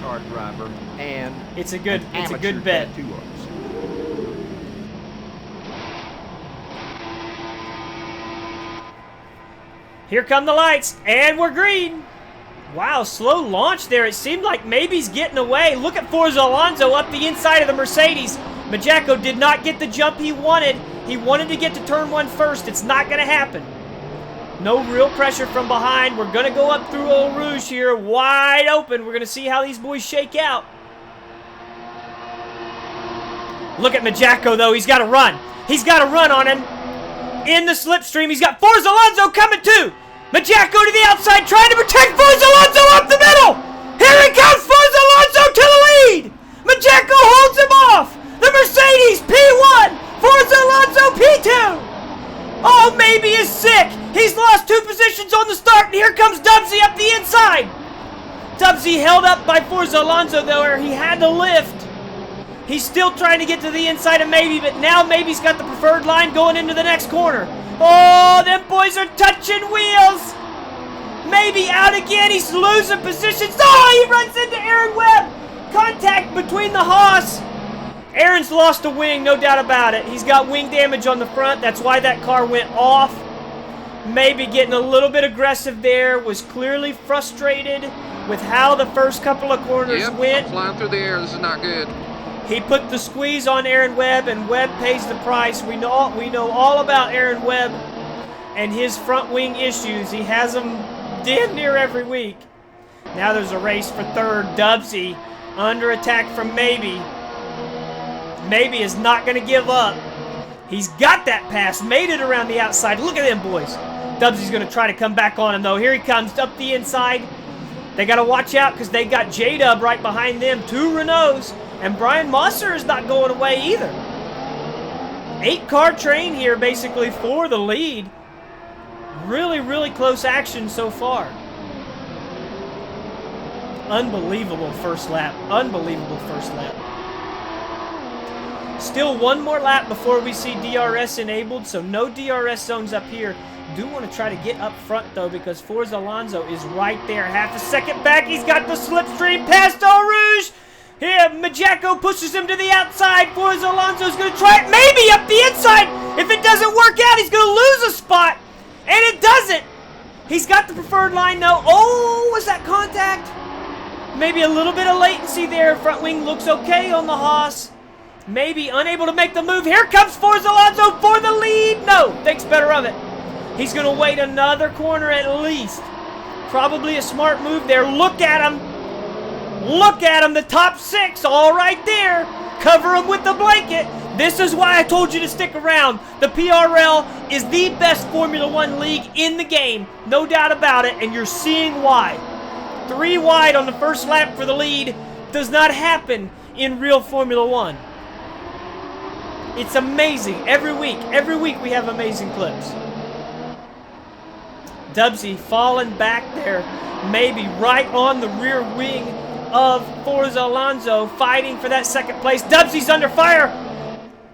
car driver and it's a good bet. Tattoo artist. Here come the lights, and we're green. Wow, slow launch there. It seemed like maybe he's getting away. Look at Forza Alonso up the inside of the Mercedes. Majacco did not get the jump he wanted. He wanted to get to turn 1 first. It's not going to happen. No real pressure from behind. We're going to go up through Eau Rouge here, wide open. We're going to see how these boys shake out. Look at Majacco, though. He's got to run. He's got to run on him. In the slipstream, he's got Forza Alonso coming too. Majacco to the outside, trying to protect Forza Alonso up the middle. Here he comes, Forza Alonso to the lead. Majacco holds him off. The Mercedes P1, Forza Alonso P2. Oh, maybe is sick. He's lost 2 positions on the start, and here comes Dubsy up the inside. Dubsy held up by Forza Alonso, though, where he had to lift. He's still trying to get to the inside of Maybe, but now Maybe's got the preferred line going into the next corner. Oh, them boys are touching wheels. Maybe out again. He's losing positions. Oh, he runs into Aaron Webb. Contact between the Haas. Aaron's lost a wing, no doubt about it. He's got wing damage on the front. That's why that car went off. Maybe getting a little bit aggressive there. Was clearly frustrated with how the first couple of corners went. I'm flying through the air. This is not good. He put the squeeze on Aaron Webb, and Webb pays the price. We know all about Aaron Webb and his front wing issues. He has them damn near every week. Now there's a race for third. Dubsy under attack from Maybe. Maybe is not going to give up. He's got that pass, made it around the outside. Look at them boys. Dubsy's going to try to come back on him, though. Here he comes up the inside. They got to watch out because they got J-Dub right behind them. 2 Renaults. And Brian Mosser is not going away either. 8-car train here basically for the lead. Really, really close action so far. Unbelievable first lap. Unbelievable first lap. Still 1 more lap before we see DRS enabled, so no DRS zones up here. Do want to try to get up front, though, because Forza Alonso is right there. Half a second back. He's got the slipstream past Eau Rouge. Here, Majacco pushes him to the outside. Forza Alonso's going to try it. Maybe up the inside. If it doesn't work out, he's going to lose a spot. And it doesn't. He's got the preferred line, though. Oh, was that contact? Maybe a little bit of latency there. Front wing looks okay on the Haas. Maybe unable to make the move. Here comes Forza Alonso for the lead. No, thinks better of it. He's going to wait another corner at least. Probably a smart move there. Look at him. Look at him, the top 6, all right there. Cover him with the blanket. This is why I told you to stick around. The PRL is the best Formula 1 league in the game. No doubt about it, and you're seeing why. 3 wide on the first lap for the lead does not happen in real Formula 1. It's amazing. Every week we have amazing clips. Dubsy falling back there, maybe right on the rear wing of Forza Alonso, fighting for that second place. Dubsy's under fire.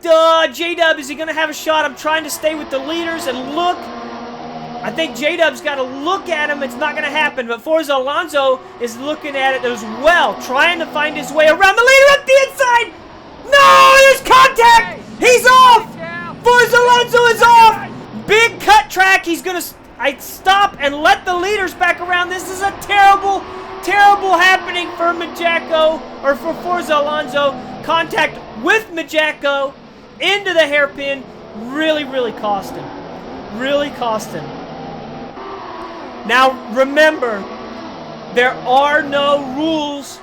J-Dub, is he going to have a shot? I'm trying to stay with the leaders and look. I think J-Dub's got to look at him. It's not going to happen, but Forza Alonso is looking at it as well, trying to find his way around the leader up the inside. No, there's contact. He's off. Forza Alonso is off. Big cut track. He's going to stop and let the leaders back around. This is a terrible happening for Majacco, or for Forza Alonso. Contact with Majacco into the hairpin. Really cost him. Really cost him. Now remember, there are no rules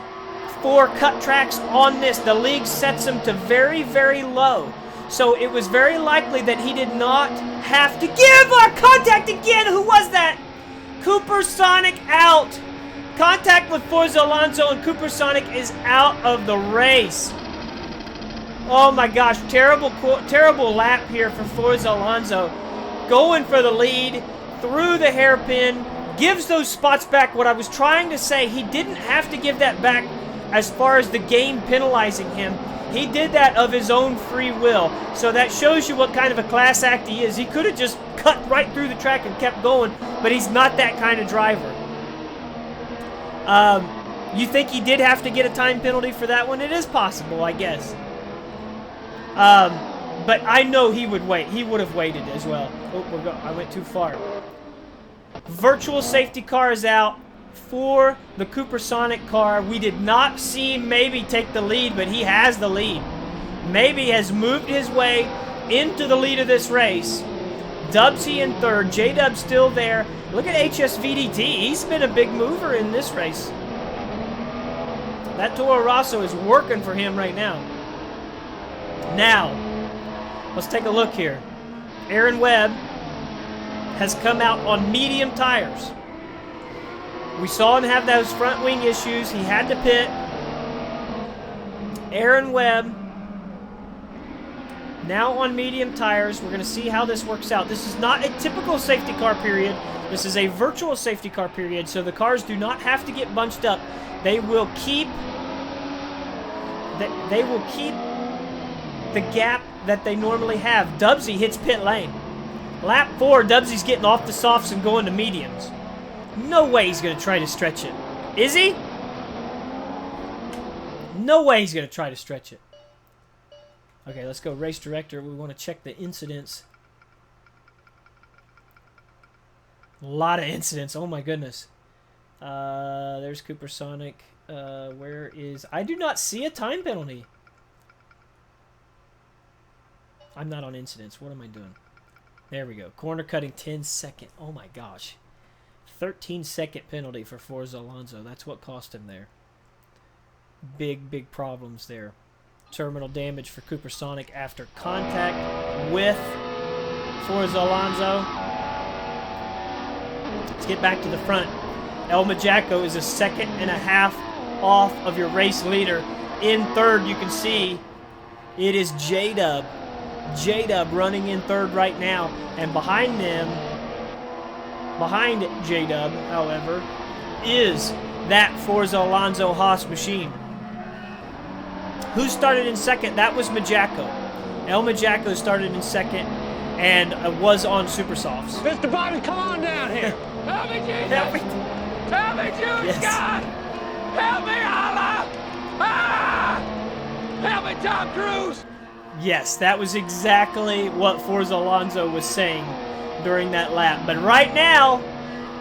for cut tracks on this. The league sets them to very low. So it was very likely that he did not have to give our contact again. Who was that? Cooper Sonic out. Contact with Forza Alonso, and Cooper Sonic is out of the race. Oh my gosh, terrible lap here for Forza Alonso. Going for the lead, through the hairpin, gives those spots back. What I was trying to say, he didn't have to give that back as far as the game penalizing him. He did that of his own free will. So that shows you what kind of a class act he is. He could have just cut right through the track and kept going, but he's not that kind of driver. You think he did have to get a time penalty for that one? It is possible, I guess. But I know he would wait. He would have waited as well. Oh, I went too far. Virtual safety car is out for the Coopersonic car. We did not see Maybe take the lead, but he has the lead. Maybe has moved his way into the lead of this race. Dubsy in third. J-Dub still there. Look at HSVDT. He's been a big mover in this race. That Toro Rosso is working for him right now. Now, let's take a look here. Aaron Webb has come out on medium tires. We saw him have those front wing issues. He had to pit. Aaron Webb now on medium tires. We're going to see how this works out. This is not a typical safety car period. This is a virtual safety car period, so the cars do not have to get bunched up. They will keep the gap that they normally have. Dubsy hits pit lane. Lap 4, Dubsy's getting off the softs and going to mediums. No way he's going to try to stretch it. Is he? No way he's going to try to stretch it. Okay, let's go race director. We want to check the incidents. A lot of incidents. Oh my goodness. There's Coopersonic. Where is... I do not see a time penalty. I'm not on incidents. What am I doing? There we go. Corner cutting 10-second. Oh my gosh. 13-second penalty for Forza Alonso. That's what cost him there. Big problems there. Terminal damage for Coopersonic after contact with Forza Alonso. Let's get back to the front. El Majacco is a second and a half off of your race leader. In third, you can see it is J-Dub. J-Dub running in third right now. And behind them, behind J-Dub, however, is that Forza Alonso Haas machine. Who started in second? That was Majacco. El Majacco started in second and was on Super Softs. Mr. Bobby, come on down here. Help me, Jesus. Help me. Help me, Jesus. Yes. God. Help me, Allah. Ah! Help me, Tom Cruise. Yes, that was exactly what Forza Alonso was saying during that lap. But right now,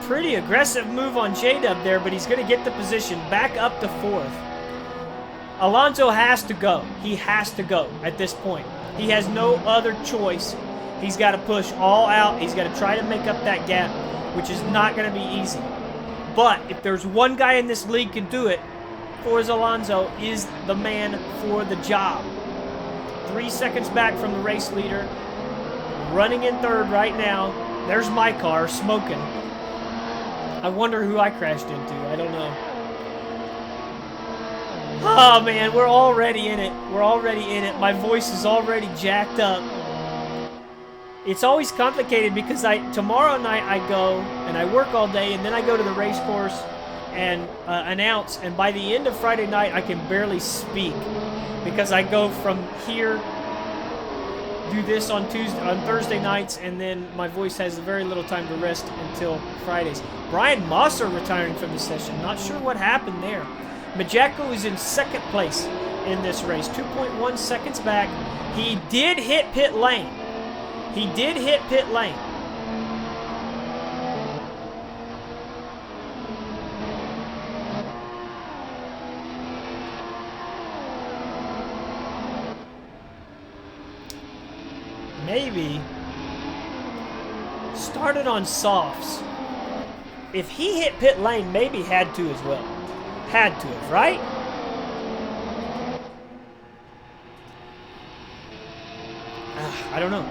pretty aggressive move on J-Dub there, but he's going to get the position back up to fourth. Alonso has to go. He has to go at this point. He has no other choice. He's got to push all out. He's got to try to make up that gap, which is not going to be easy. But if there's one guy in this league can do it, Forza Alonso is the man for the job. 3 seconds back from the race leader. Running in third right now. There's my car smoking. I wonder who I crashed into. I don't know. Oh man, we're already in it. We're already in it. My voice is already jacked up. It's always complicated because tomorrow night I go and I work all day and then I go to the race course and announce, and by the end of Friday night I can barely speak because I go from here, do this on Thursday nights, and then my voice has very little time to rest until Fridays. Brian Mosser retiring from the session. Not sure what happened there. Majacco is in second place in this race, 2.1 seconds back. He did hit pit lane. He did hit pit lane. Maybe started on softs. If he hit pit lane, maybe had to as well. Had to have, right? I don't know.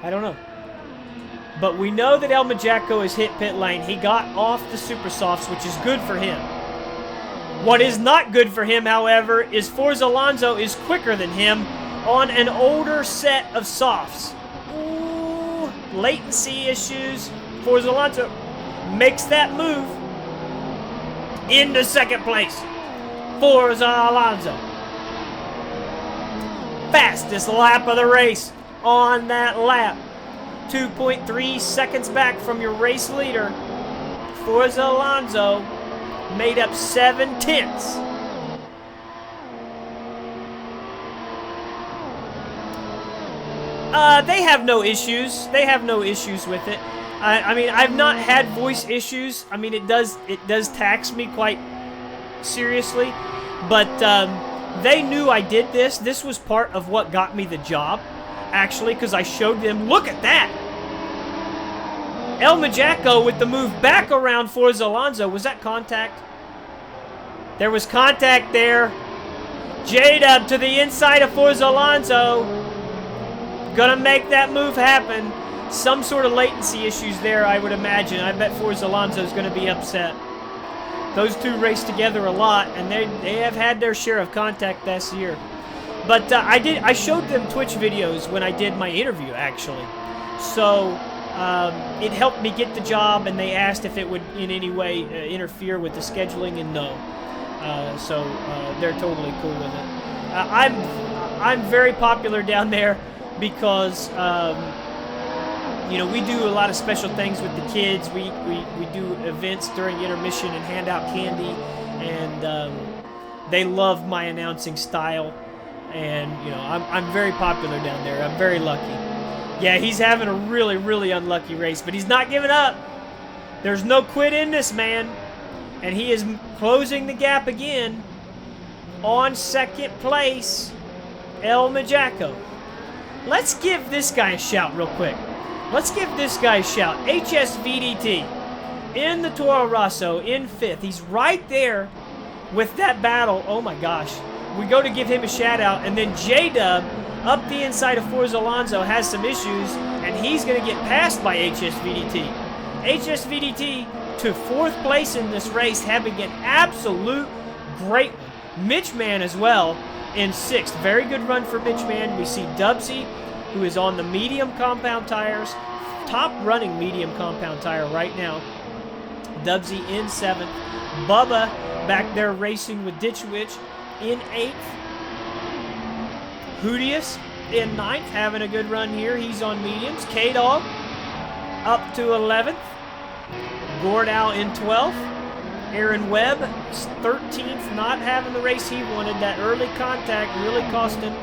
I don't know. But we know that El Majacco has hit pit lane. He got off the Super Softs, which is good for him. What is not good for him, however, is Forza Alonso is quicker than him on an older set of softs. Ooh, latency issues. Forza Alonso makes that move into second place. Forza Alonso. Fastest lap of the race on that lap. 2.3 seconds back from your race leader. Forza Alonso made up 7/10. They have no issues. They have no issues with it. I mean, I've not had voice issues. I mean, it does tax me quite seriously, but they knew I did this. This was part of what got me the job, actually, because I showed them, look at that. El Majaco with the move back around Forza Alonso. Was that contact? There was contact there. J-Dub to the inside of Forza Alonso. Gonna make that move happen. Some sort of latency issues there, I would imagine. I bet Forza Alonso is going to be upset. Those two race together a lot, and they have had their share of contact this year. But I showed them Twitch videos when I did my interview, actually. So it helped me get the job, and they asked if it would in any way interfere with the scheduling, and no. So they're totally cool with it. I'm very popular down there because you know, we do a lot of special things with the kids. We do events during intermission and hand out candy, and they love my announcing style. And you know, I'm very popular down there. I'm very lucky. Yeah, he's having a really, really unlucky race, but he's not giving up. There's no quit in this man, and he is closing the gap again. On second place, El Majaco. Let's give this guy a shout real quick. Let's give this guy a shout. HSVDT in the Toro Rosso in 5th. He's right there with that battle. Oh my gosh. We go to give him a shout out, and then J-Dub up the inside of Forza Alonso has some issues, and he's going to get passed by HSVDT. HSVDT to 4th place in this race, having an absolute great one. Mitchman as well in 6th. Very good run for Mitchman. We see Dubsy, who is on the medium compound tires. Top running medium compound tire right now. Dubsy in 7th. Bubba back there racing with Ditch Witch in 8th. Hoodius in 9th, having a good run here. He's on mediums. K-Dog up to 11th. Gordow in 12th. Aaron Webb, 13th, not having the race he wanted. That early contact really cost him.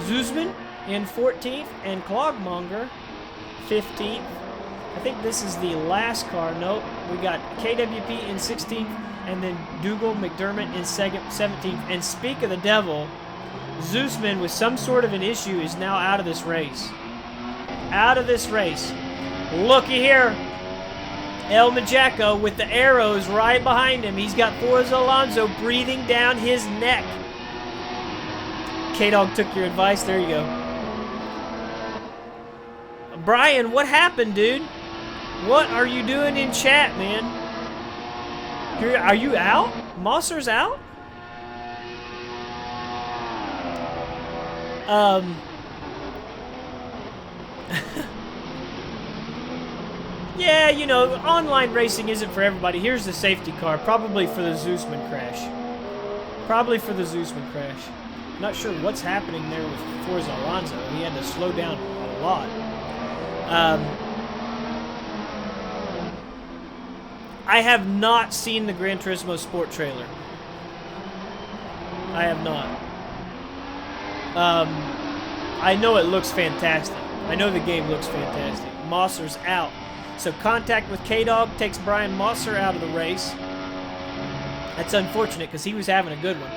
Zuzman in 14th, and Clogmonger, 15th. I think this is the last car. Nope. We got KWP in 16th, and then Dougal McDermott in 17th. And speak of the devil, Zuzman with some sort of an issue is now out of this race. Out of this race. Looky here. El Majaco with the arrows right behind him. He's got Forza Alonso breathing down his neck. K-Dog took your advice. There you go. Brian, what happened, dude? What are you doing in chat, man? Are you out? Mosser's out? Yeah, you know, online racing isn't for everybody. Here's the safety car, probably for the Zuzman crash. Probably for the Zuzman crash. Not sure what's happening there with Forza Alonso. He had to slow down a lot. I have not seen the Gran Turismo Sport trailer. I have not. I know it looks fantastic. I know the game looks fantastic. Mosser's out. So contact with K-Dog takes Brian Mosser out of the race. That's unfortunate because he was having a good one.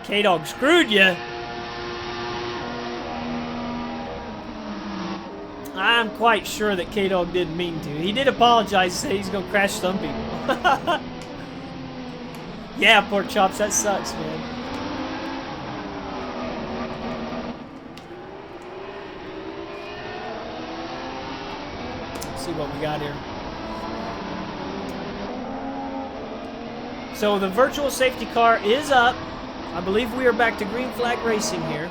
K-Dog screwed you. I'm quite sure that K-Dog didn't mean to. He did apologize and say he's going to crash some people. Yeah, pork chops, that sucks, man. See what we got here. So the virtual safety car is up. I believe we are back to green flag racing here.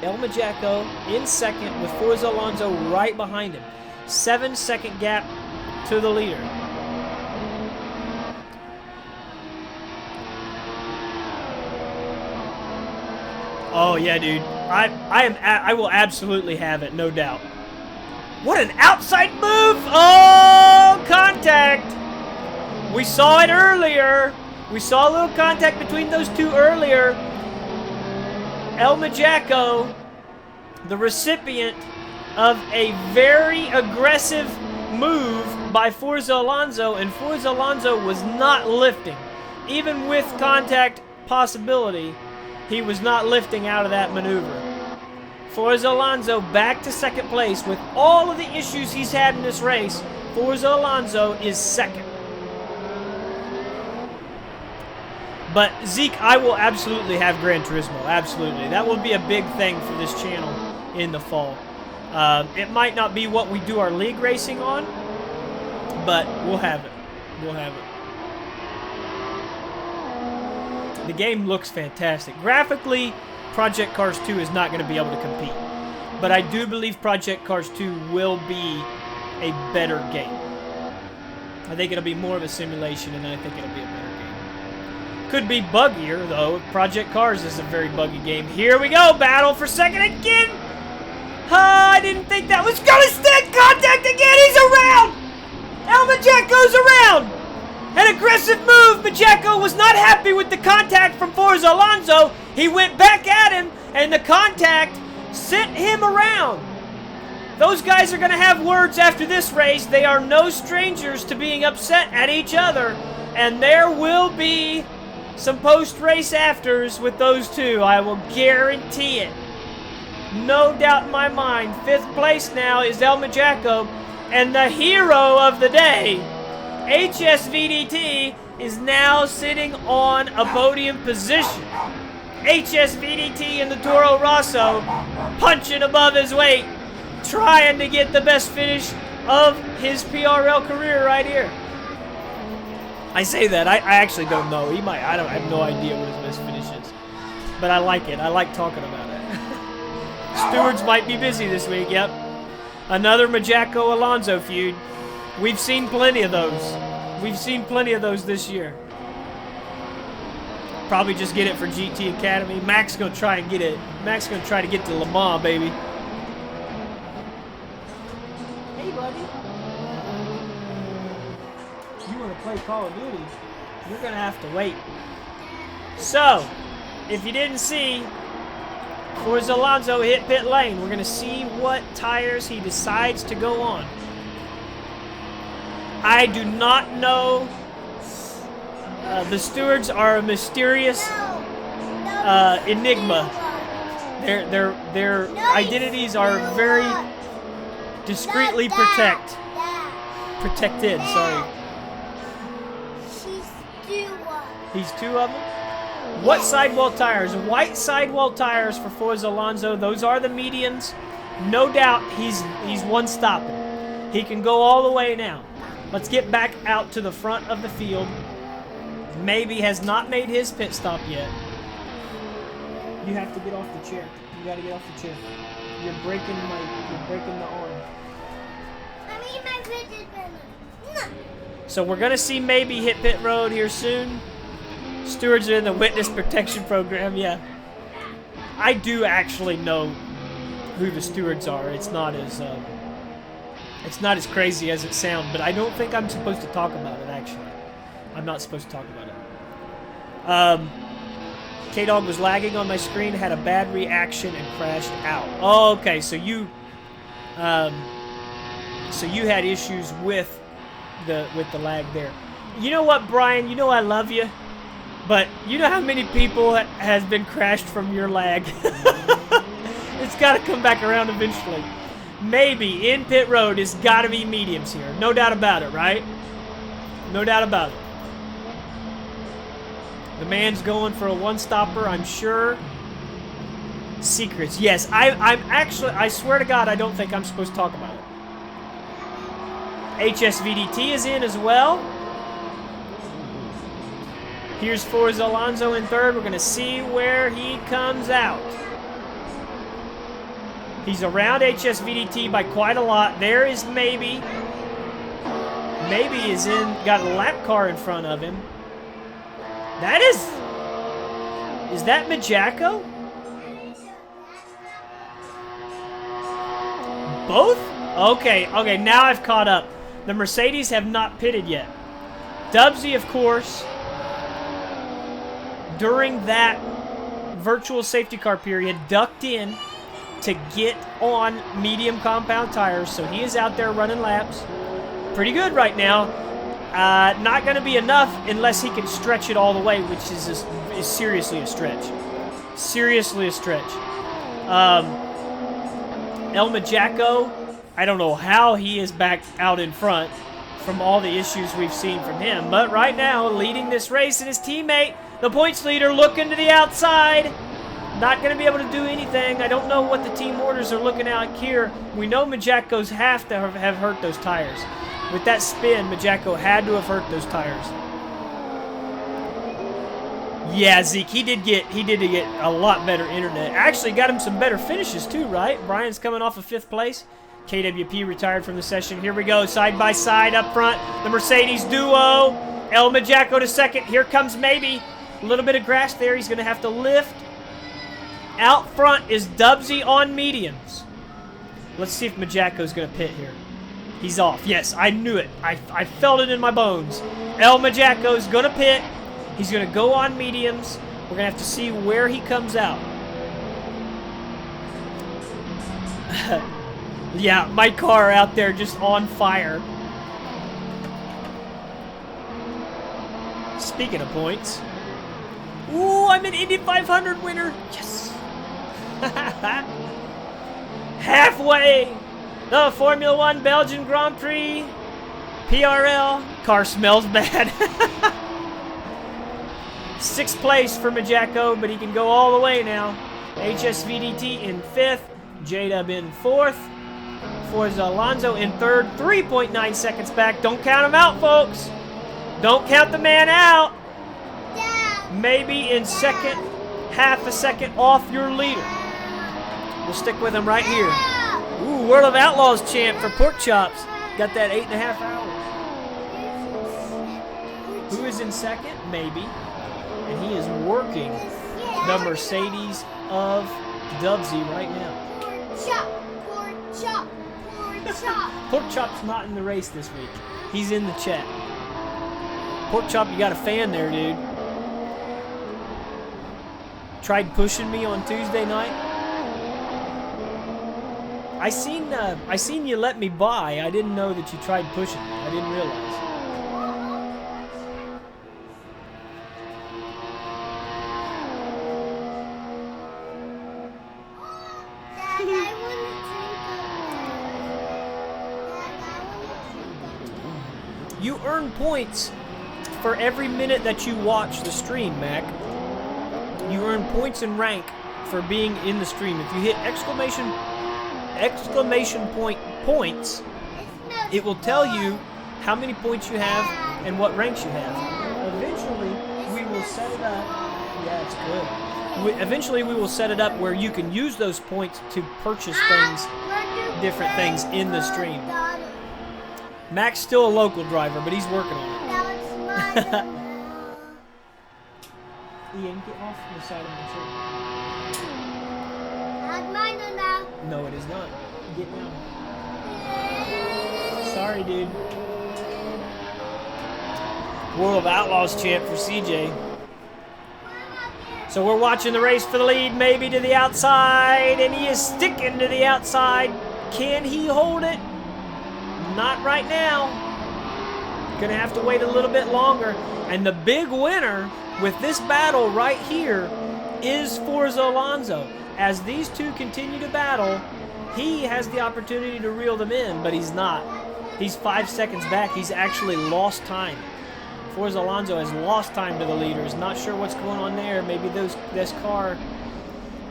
El Majaco in second with Forza Alonso right behind him. 7-second gap to the leader. Oh yeah, dude. I will absolutely have it, no doubt. What an outside move! Oh, contact! We saw it earlier. We saw a little contact between those two earlier. El Majaco, the recipient of a very aggressive move by Forza Alonso, and Forza Alonso was not lifting. Even with contact possibility, he was not lifting out of that maneuver. Forza Alonso back to second place. With all of the issues he's had in this race, Forza Alonso is second. But Zeke, I will absolutely have Gran Turismo. Absolutely. That will be a big thing for this channel in the fall. It might not be what we do our league racing on, but we'll have it. We'll have it. The game looks fantastic. Graphically, Project Cars 2 is not going to be able to compete. But I do believe Project Cars 2 will be a better game. I think it'll be more of a simulation, and I think it'll be a better game. Could be buggier, though. Project Cars is a very buggy game. Here we go. Battle for second again. I didn't think that was going to stick. Contact again. He's around. El Majaco's around. An aggressive move. Majaco was not happy with the contact from Forza Alonso. He went back at him, and the contact sent him around. Those guys are going to have words after this race. They are no strangers to being upset at each other, and there will be some post-race afters with those two. I will guarantee it. No doubt in my mind. 5th place now is El Majaco, and the hero of the day, HSVDT, is now sitting on a podium position. HSVDT in the Toro Rosso, punching above his weight, trying to get the best finish of his PRL career right here. I say that. I actually don't know. He might. I have no idea what his best finish is. But I like it. I like talking about it. Stewards might be busy this week. Yep. Another Majaco-Alonso feud. We've seen plenty of those. We've seen plenty of those this year. Probably just get it for GT Academy. Mac's going to try and get it. Mac's going to try to get to Le Mans, baby. Hey, buddy. You want to play Call of Duty, you're going to have to wait. So, if you didn't see, Forza Alonso hit pit lane. We're going to see what tires he decides to go on. I do not know. The stewards are a mysterious enigma. Their identities are very discreetly protected. Sorry. He's 2 of them. What sidewall tires? White sidewall tires for Forza Alonso. Those are the mediums. No doubt he's one stopping. He can go all the way now. Let's get back out to the front of the field. Maybe has not made his pit stop yet. You have to get off the chair. You got to get off the chair. You're breaking the arm. I mean, my pit is better. So we're gonna see maybe hit pit road here soon. Stewards are in the witness protection program. Yeah, I do actually know who the stewards are. It's not as crazy as it sounds, but I don't think I'm supposed to talk about it. Actually, I'm not supposed to talk about it. K-Dog was lagging on my screen, had a bad reaction, and crashed out. Oh, okay, so you had issues with the lag there. You know what, Brian? You know I love you, but you know how many people has been crashed from your lag? It's got to come back around eventually. Maybe in pit road it's got to be mediums here. No doubt about it, right? No doubt about it. The man's going for a one-stopper, I'm sure. Secrets. Yes, I swear to God, I don't think I'm supposed to talk about it. HSVDT is in as well. Here's Forza Alonso in 3rd. We're going to see where he comes out. He's around HSVDT by quite a lot. There is Maybe. Maybe is got a lap car in front of him. That is that Majaco? Both? Okay, now I've caught up. The Mercedes have not pitted yet. Dubsy, of course, during that virtual safety car period, ducked in to get on medium compound tires, so he is out there running laps. Pretty good right now. Not going to be enough unless he can stretch it all the way, which is seriously a stretch. Seriously a stretch. El Majaco, I don't know how he is back out in front from all the issues we've seen from him, but right now, leading this race, and his teammate, the points leader, looking to the outside. Not going to be able to do anything. I don't know what the team orders are looking at here. We know Majaco's have to have hurt those tires. With that spin, Majaco had to have hurt those tires. Yeah, Zeke, he did get a lot better internet. Actually got him some better finishes too, right? Brian's coming off of 5th place. KWP retired from the session. Here we go, side by side up front. The Mercedes duo. El Majaco to 2nd. Here comes Maybe. A little bit of grass there. He's going to have to lift. Out front is Dubsy on mediums. Let's see if Majaco's going to pit here. He's off. Yes, I knew it. I felt it in my bones. El Majaco's going to pit. He's going to go on mediums. We're going to have to see where he comes out. Yeah, my car out there just on fire. Speaking of points. Ooh, I'm an Indy 500 winner. Yes. Halfway. The Formula 1 Belgian Grand Prix. PRL. Car smells bad. 6th place for Majaco, but he can go all the way now. HSVDT in 5th. J-Dub in 4th. Forza Alonso in 3rd. 3.9 seconds back. Don't count him out, folks. Don't count the man out. Maybe in 2nd. Half a second off your leader. We'll stick with him right here. Ooh, World of Outlaws champ for Pork Chops. Got that 8.5 hours. Who is in 2nd? Maybe. And he is working the Mercedes of Dubsy right now. Pork Chop's not in the race this week. He's in the chat. Pork Chop, you got a fan there, dude. Tried pushing me on Tuesday night. I seen you let me by. I didn't know that you tried pushing me. I didn't realize. You earn points for every minute that you watch the stream, Mac. You earn points and rank for being in the stream. If you hit exclamation point points, it will tell you how many points you have and what ranks you have. Eventually, we will set it up. Yeah, it's good. Eventually, we will set it up where you can use those points to purchase things, different things in the stream. Mac's still a local driver, but he's working on it. Ian, get off the side of the tree. Not mine now. No, it is not. Get down. Sorry, dude. World of Outlaws champ for CJ. So we're watching the race for the lead, maybe to the outside, and he is sticking to the outside. Can he hold it? Not right now. Gonna have to wait a little bit longer. And the big winner with this battle right here is Forza Alonso. As these two continue to battle, he has the opportunity to reel them in, but he's not. He's 5 seconds back. He's actually lost time. Forza Alonso has lost time to the leaders. Not sure what's going on there. Maybe this car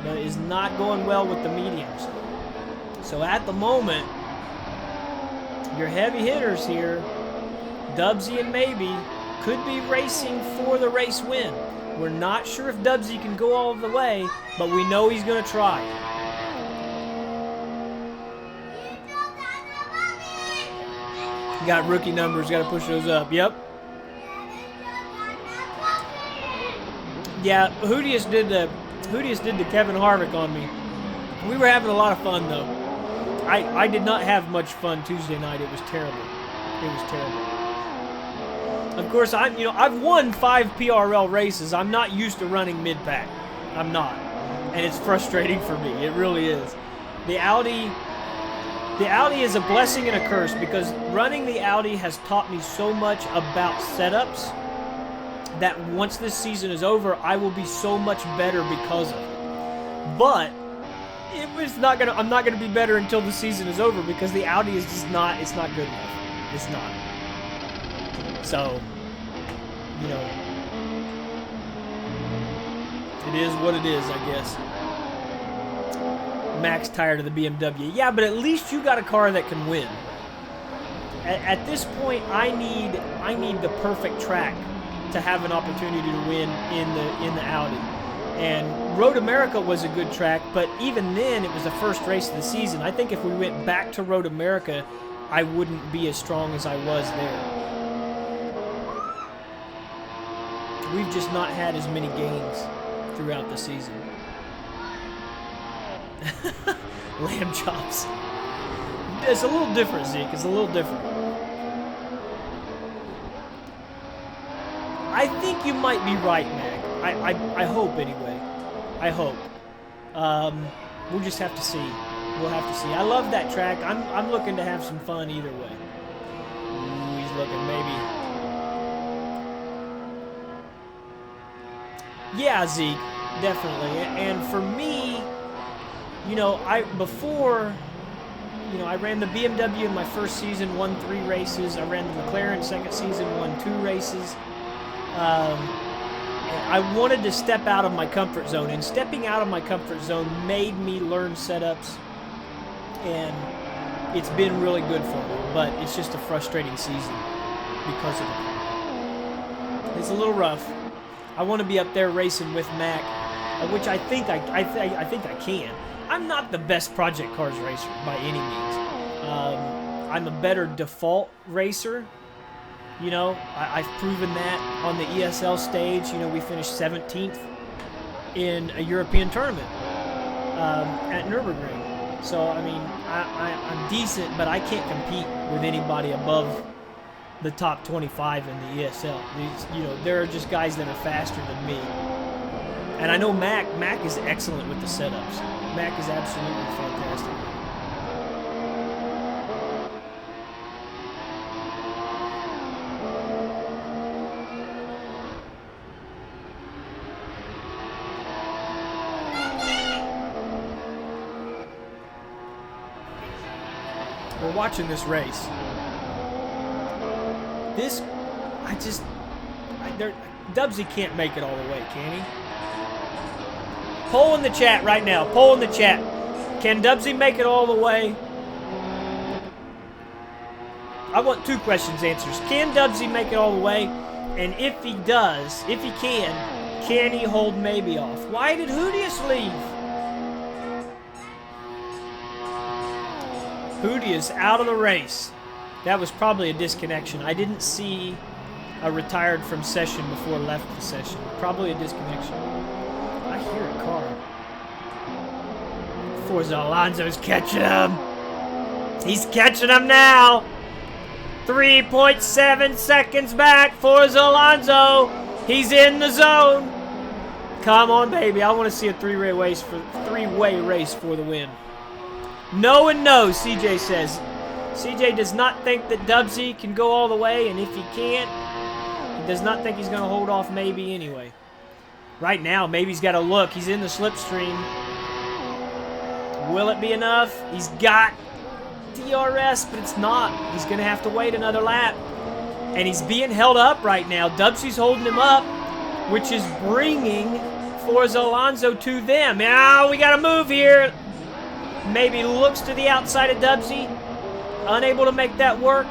is not going well with the mediums. So at the moment, your heavy hitters here, Dubsy and Maybe, could be racing for the race win. We're not sure if Dubsy can go all the way, but we know he's going to try. Got rookie numbers, got to push those up. Yep. Yeah, Hootius did the Kevin Harvick on me. We were having a lot of fun though. I did not have much fun Tuesday night. It was terrible. It was terrible. Of course, I've won 5 PRL races. I'm not used to running mid-pack. I'm not. And it's frustrating for me. It really is. The Audi is a blessing and a curse because running the Audi has taught me so much about setups that once this season is over, I will be so much better because of it. But I'm not gonna be better until the season is over because the Audi is just not. It's not good enough. It's not. So, it is what it is, I guess. Max tired of the BMW. Yeah, but at least you got a car that can win. At this point, I need the perfect track to have an opportunity to win in the Audi. And Road America was a good track, but even then, it was the first race of the season. I think if we went back to Road America, I wouldn't be as strong as I was there. We've just not had as many gains throughout the season. Lamb chops. It's a little different, Zeke. It's a little different. I think you might be right, Mac. I hope, anyway. I hope. We'll just have to see. We'll have to see. I love that track. I'm looking to have some fun either way. Ooh, he's looking maybe. Yeah, Zeke, definitely. And for me, I ran the BMW in my first season, won 3 races. I ran the McLaren second season, won 2 races. I wanted to step out of my comfort zone, and stepping out of my comfort zone made me learn setups, and it's been really good for me, but it's just a frustrating season because of it. It's a little rough. I want to be up there racing with Mac, which I think I can. I'm not the best Project Cars racer by any means. I'm a better default racer. I've proven that on the ESL stage. We finished 17th in a European tournament at Nürburgring. So, I mean, I'm decent, but I can't compete with anybody above the top 25 in the ESL. There are just guys that are faster than me. And I know Mac is excellent with the setups. Mac is absolutely fantastic. We're watching this race. Dubsy can't make it all the way, can he? Poll in the chat right now. Poll in the chat. Can Dubsy make it all the way? I want 2 questions answers. Can Dubsy make it all the way? And if he does, if he can he hold maybe off? Why did Hoodius leave? Hoodius out of the race. That was probably a disconnection. I didn't see a retired from session before left the session. Probably a disconnection. I hear a car. Forza Alonso's catching him. He's catching him now. 3.7 seconds back. Forza Alonso. He's in the zone. Come on, baby. I want to see a three-way race for the win. No and no, CJ says. CJ does not think that Dubsy can go all the way, and if he can't, he does not think he's going to hold off maybe anyway. Right now, maybe's got to look. He's in the slipstream. Will it be enough? He's got DRS, but it's not. He's going to have to wait another lap. And he's being held up right now. Dubsy's holding him up, which is bringing Forza Alonso to them. Now we got to move here. Maybe looks to the outside of Dubsy. Unable to make that work.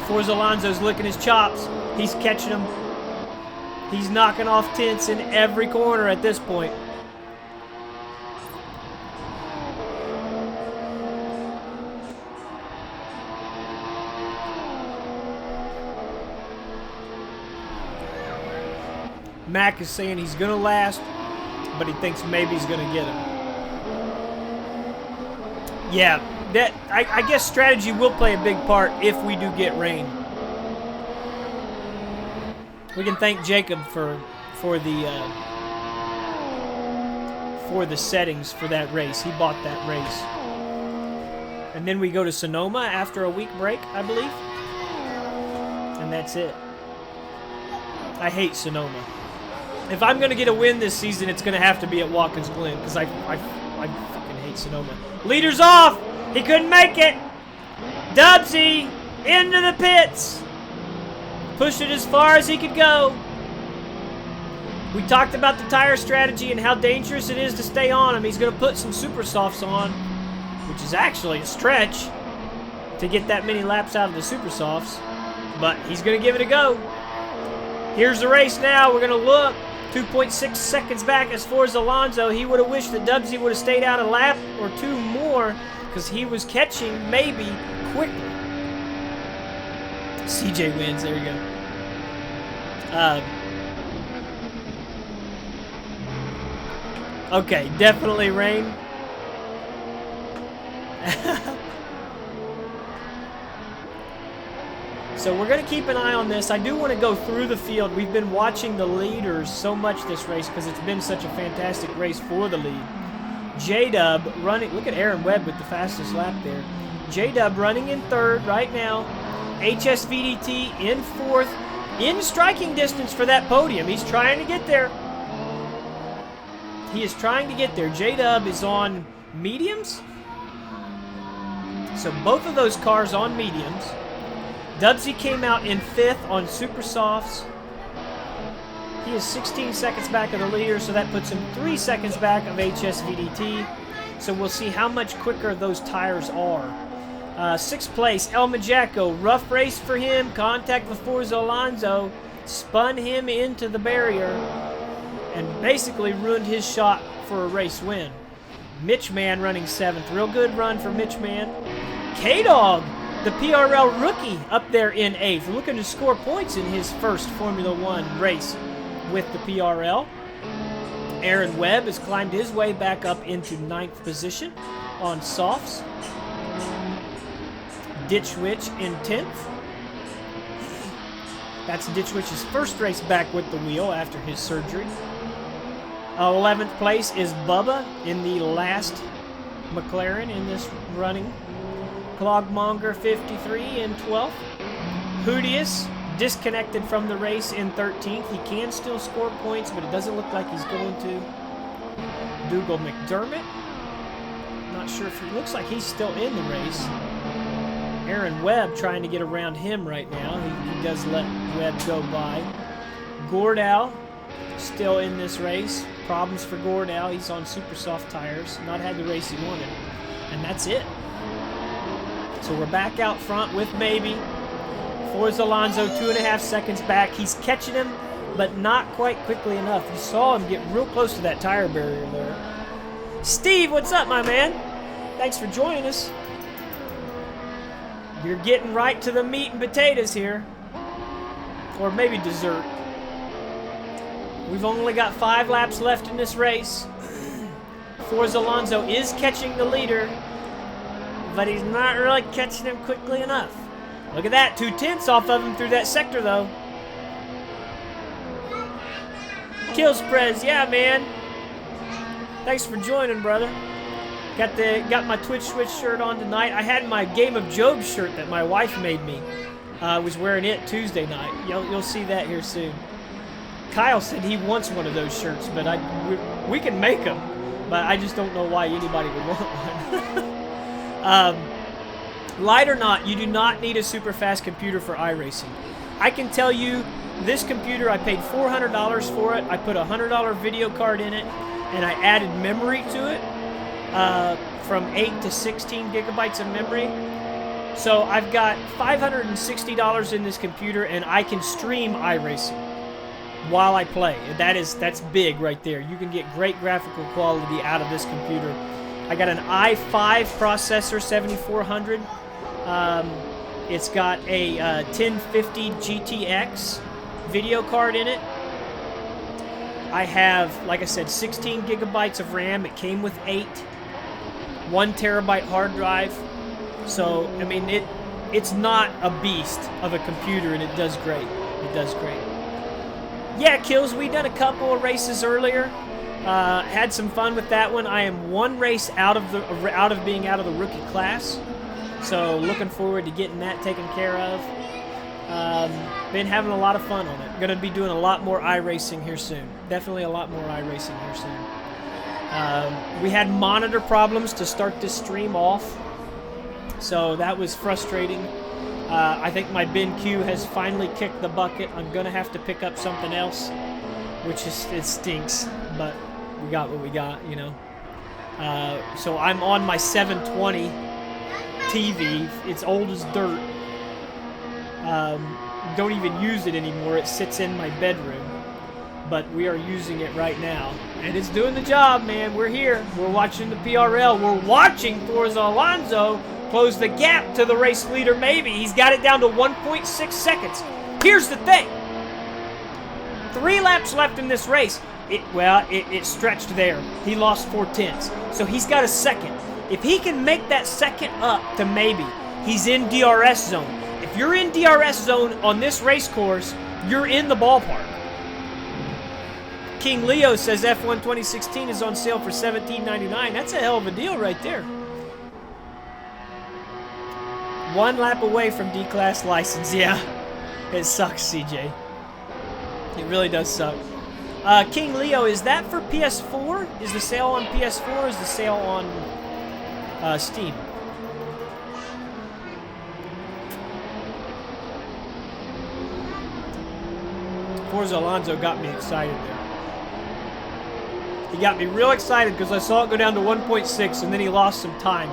Forza Alonso's licking his chops. He's catching him. He's knocking off tents in every corner at this point. Mac is saying he's going to last, but he thinks maybe he's going to get him. Yeah, that I guess strategy will play a big part if we do get rain. We can thank Jacob for the settings for that race. He bought that race. And then we go to Sonoma after a week break, I believe. And that's it. I hate Sonoma. If I'm going to get a win this season, it's going to have to be at Watkins Glen, because I fucking hate Sonoma. Leader's off! He couldn't make it! Dubsy! Into the pits! Pushed it as far as he could go. We talked about the tire strategy and how dangerous it is to stay on him. He's going to put some super softs on, which is actually a stretch to get that many laps out of the super softs, but he's going to give it a go. Here's the race now. We're going to look. 2.6 seconds back as far as Alonso. He would have wished that Dubsy would have stayed out a lap or two more because he was catching maybe quickly. CJ wins. There you go. Okay, definitely rain. So we're going to keep an eye on this. I do want to go through the field. We've been watching the leaders so much this race because it's been such a fantastic race for the lead. J-Dub running. Look at Aaron Webb with the fastest lap there. J-Dub running in third right now. HSVDT in fourth. In striking distance for that podium. He's trying to get there. He is trying to get there. J-Dub is on mediums. So both of those cars on mediums. Dubsy came out in fifth on super softs. He is 16 seconds back of the leader, so that puts him 3 seconds back of HSVDT. So we'll see how much quicker those tires are. Sixth place, El Majaco. Rough race for him. Contact with Forza Alonso. Spun him into the barrier and basically ruined his shot for a race win. Mitch Man running seventh. Real good run for Mitch Man. K-Dog, the PRL rookie, up there in eighth. Looking to score points in his first Formula One race with the PRL. Aaron Webb has climbed his way back up into ninth position on softs. Ditch Witch in 10th. That's Ditch Witch's first race back with the wheel after his surgery. 11th place is Bubba in the last McLaren in this running. Clogmonger 53 in 12th. Hoodius disconnected from the race in 13th. He can still score points, but it doesn't look like he's going to. Dougal McDermott. Not sure if he looks like he's still in the race. Aaron Webb trying to get around him right now. He does let Webb go by. Gordau still in this race. Problems for Gordau. He's on super soft tires. Not had the race he wanted. And that's it. So we're back out front with Maybe. Forza Alonso 2.5 seconds back. He's catching him, but not quite quickly enough. You saw him get real close to that tire barrier there. Steve, what's up, my man? Thanks for joining us. You're getting right to the meat and potatoes here. Or maybe dessert. We've only got 5 laps left in this race. Forza Alonso is catching the leader, but he's not really catching him quickly enough. Look at that, 2/10 off of him through that sector, though. Kill spreads, yeah, man. Thanks for joining, brother. Got my Twitch Switch shirt on tonight. I had my Game of Job shirt that my wife made me. I was wearing it Tuesday night. You'll see that here soon. Kyle said he wants one of those shirts, but we can make them. But I just don't know why anybody would want one. Light or not, you do not need a super fast computer for iRacing. I can tell you, this computer, I paid $400 for it. I put a $100 video card in it, and I added memory to it from 8 to 16 gigabytes of memory. So I've got $560 in this computer, and I can stream iRacing while I play. That's big right there. You can get great graphical quality out of this computer. I got an i5 processor, 7400. It's got a 1050 GTX video card in it. I have, like I said, 16 gigabytes of RAM. It came with 8. 1 terabyte hard drive. So, I mean, it's not a beast of a computer, and it does great. It does great. Yeah, Kills, we done a couple of races earlier. Had some fun with that one. I am 1 race out of being out of the rookie class. So, looking forward to getting that taken care of. Been having a lot of fun on it. Gonna be doing a lot more iRacing here soon. Definitely a lot more iRacing here soon. We had monitor problems to start this stream off, so that was frustrating. I think my BenQ has finally kicked the bucket. I'm gonna have to pick up something else, which it stinks, but we got what we got, you know. So I'm on my 720 TV. It's old as dirt. Don't even use it anymore. It sits in my bedroom, but we are using it right now, and it's doing the job, man. We're here. We're watching the PRL. We're watching Forza Alonso close the gap to the race leader. Maybe he's got it down to 1.6 seconds. Here's the thing: 3 laps left in this race. It stretched there. He lost 4/10, so he's got a second. If he can make that second up to maybe, he's in DRS zone. If you're in DRS zone on this race course, you're in the ballpark. King Leo says F1 2016 is on sale for $17.99. That's a hell of a deal right there. 1 lap away from D-Class license. Yeah, it sucks, CJ. It really does suck. King Leo, is that for PS4? Is the sale on PS4 or is the sale on Steam? Forza Alonso got me excited there. He got me real excited because I saw it go down to 1.6 and then he lost some time.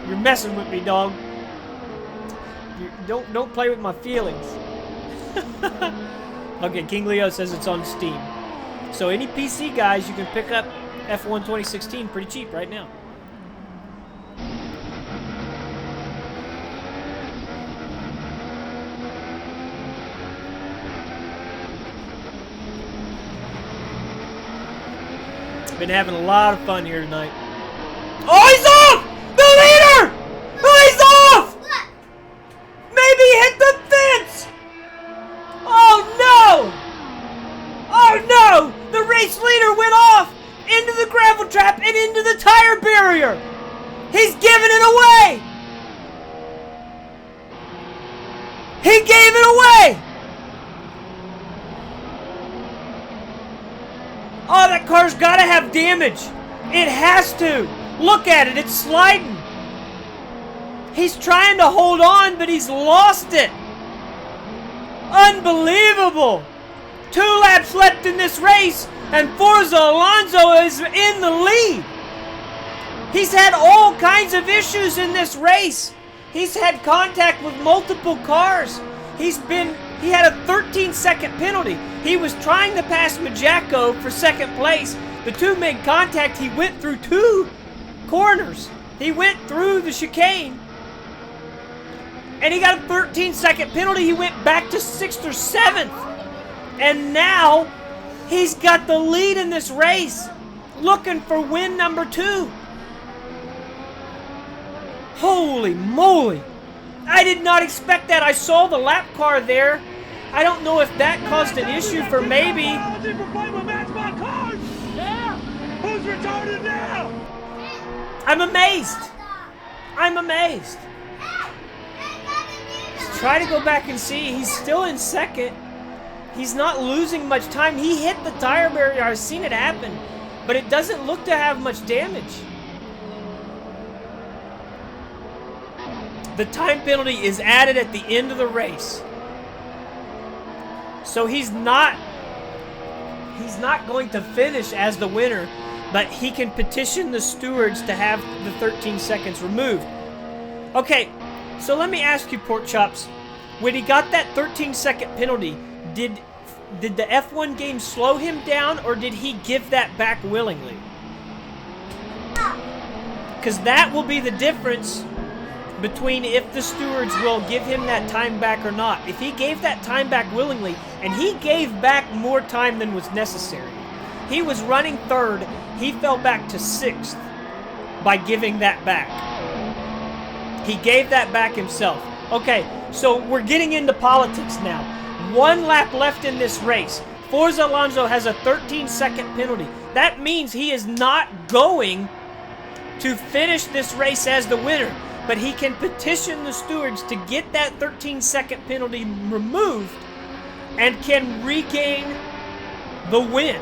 You're messing with me, dog. Don't play with my feelings. Okay, King Leo says it's on Steam. So any PC guys, you can pick up F1 2016 pretty cheap right now. Been having a lot of fun here tonight. Oh, he's off! The leader! Oh, he's off! Maybe he hit the fence! Oh, no! Oh, no! The race leader went off into the gravel trap and into the tire barrier! He's giving it away! He gave it away! Oh, that car's got to have damage. It has to. Look at it. It's sliding. He's trying to hold on, but he's lost it. Unbelievable. 2 laps left in this race, and Forza Alonso is in the lead. He's had all kinds of issues in this race. He's had contact with multiple cars. He had a 13-second penalty. He was trying to pass Majako for 2nd place. The 2 made contact. He went through 2 corners. He went through the chicane. And he got a 13-second penalty. He went back to 6th or 7th. And now, he's got the lead in this race. Looking for win number 2. Holy moly. I did not expect that. I saw the lap car there. I don't know if that caused an issue for maybe. Yeah. Who's retarded now? I'm amazed. I'm amazed. Let's try to go back and see. He's still in 2nd. He's not losing much time. He hit the tire barrier. I've seen it happen. But it doesn't look to have much damage. The time penalty is added at the end of the race. So he's not going to finish as the winner, but he can petition the stewards to have the 13 seconds removed. Okay, so let me ask you, Pork Chops, when he got that 13-second penalty, did the F1 game slow him down, or did he give that back willingly? Because that will be the difference between if the stewards will give him that time back or not. If he gave that time back willingly, and he gave back more time than was necessary. He was running 3rd, he fell back to 6th. by giving that back. He gave that back himself. Okay, so we're getting into politics now. 1 lap left in this race. Forza Alonso has a 13-second penalty. That means he is not going to finish this race as the winner, but he can petition the stewards to get that 13-second penalty removed and can regain the win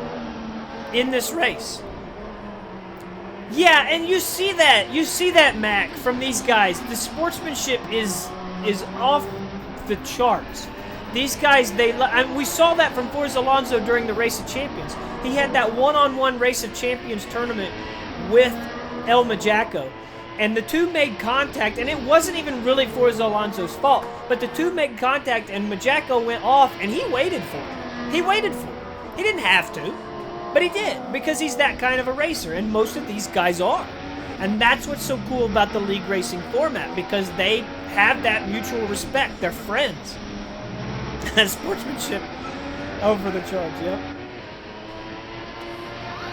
in this race. Yeah, and you see that, Mac, from these guys. The sportsmanship is off the charts. These guys, and we saw that from Forza Alonso during the Race of Champions. He had that one-on-one Race of Champions tournament with El Majaco, and the two made contact, and it wasn't even really Forza Alonso's fault, but the two made contact, and Majaco went off, and he waited for it. He waited for it. He didn't have to, but he did, because he's that kind of a racer, and most of these guys are. And that's what's so cool about the league racing format, because they have that mutual respect. They're friends. Sportsmanship over the charts, yep.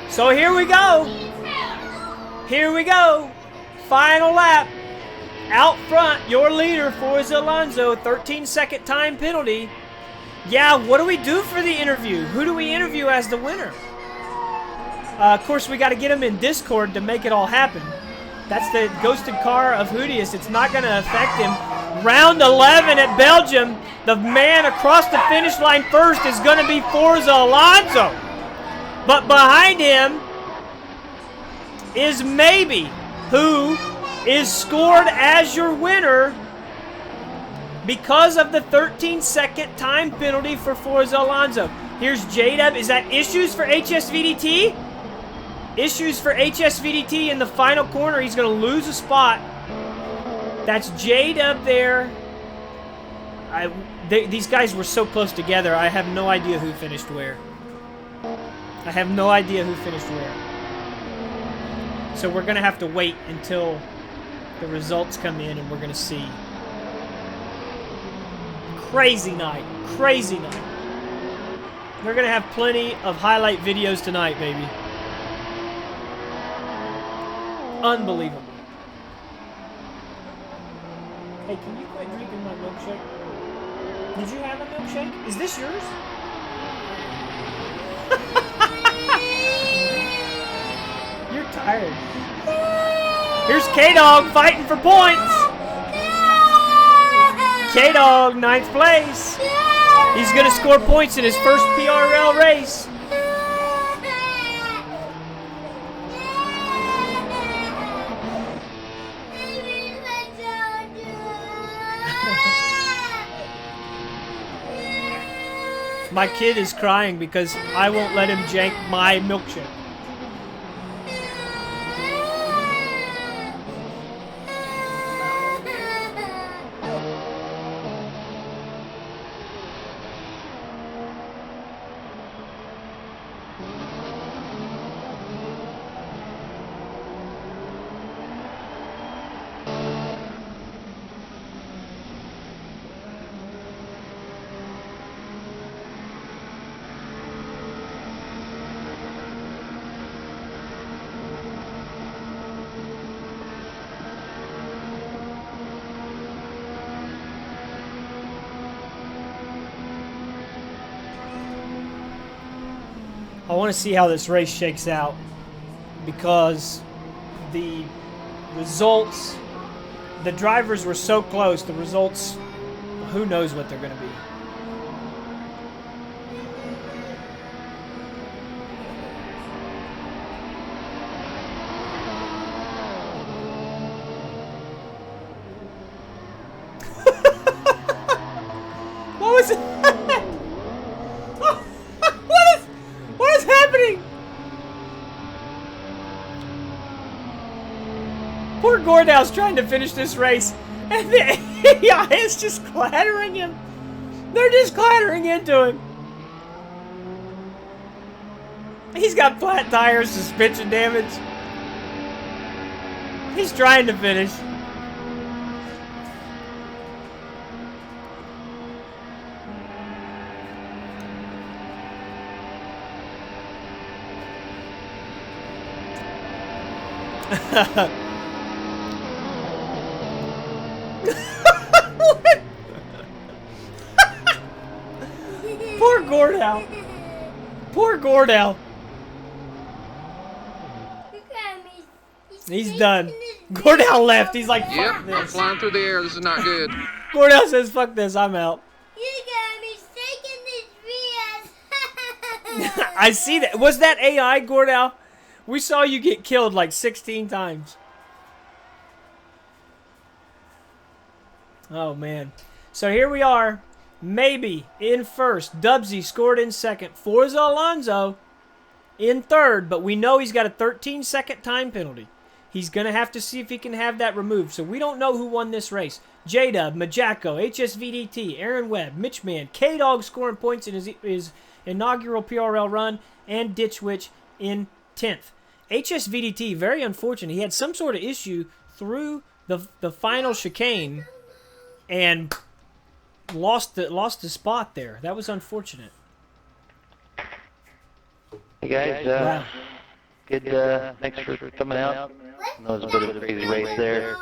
So here we go. Here we go. Final lap. Out front, your leader, Forza Alonso, 13-second time penalty. Yeah, what do we do for the interview? Who do we interview as the winner? Of course, we got to get him in Discord to make it all happen. That's the ghosted car of Hoodius. It's not going to affect him. Round 11 at Belgium. The man across the finish line first is going to be Forza Alonso. But behind him is Maybe, who is scored as your winner because of the 13-second time penalty for Forza Alonso. Here's J-Dub. Is that issues for HSVDT? Issues for HSVDT in the final corner. He's going to lose a spot. That's J-Dub there. These guys were so close together, I have no idea who finished where. I have no idea who finished where. So we're going to have to wait until the results come in and we're going to see. Crazy night. Crazy night. They're going to have plenty of highlight videos tonight, baby. Unbelievable. Hey, can you quit drinking my milkshake? Did you have a milkshake? Is this yours? You're tired. Here's K-Dog fighting for points. K-Dog, 9th place. He's going to score points in his first PRL race. My kid is crying because I won't let him jank my milkshake. I want to see how this race shakes out because the results, the drivers were so close. The results, who knows what they're going to be. What was it? What is happening? Poor Gordow's trying to finish this race, and the AI is just clattering him. They're just clattering into him. He's got flat tires, suspension damage. He's trying to finish. Poor Gordell. Poor Gordell. Look at him. He's done. Gordell left. He's like, fuck Yep, I'm this. flying through the air. This is not good. Gordell says, fuck this. I'm out. Look at him. He's taking this BS. I see that. Was that AI, Gordell? We saw you get killed like 16 times. Oh, man. So here we are. Maybe in first. Dubsy scored in second. Forza Alonso in third. But we know he's got a 13-second time penalty. He's going to have to see if he can have that removed. So we don't know who won this race. J-Dub, Majako, HSVDT, Aaron Webb, Mitch Mann, K-Dog scoring points in his inaugural PRL run, and Ditch Witch in 10th. HSVDT, very unfortunate. He had some sort of issue through the final chicane and lost the spot there. That was unfortunate. Hey guys, Wow. good, thanks for coming out. That was a bit of a crazy race there.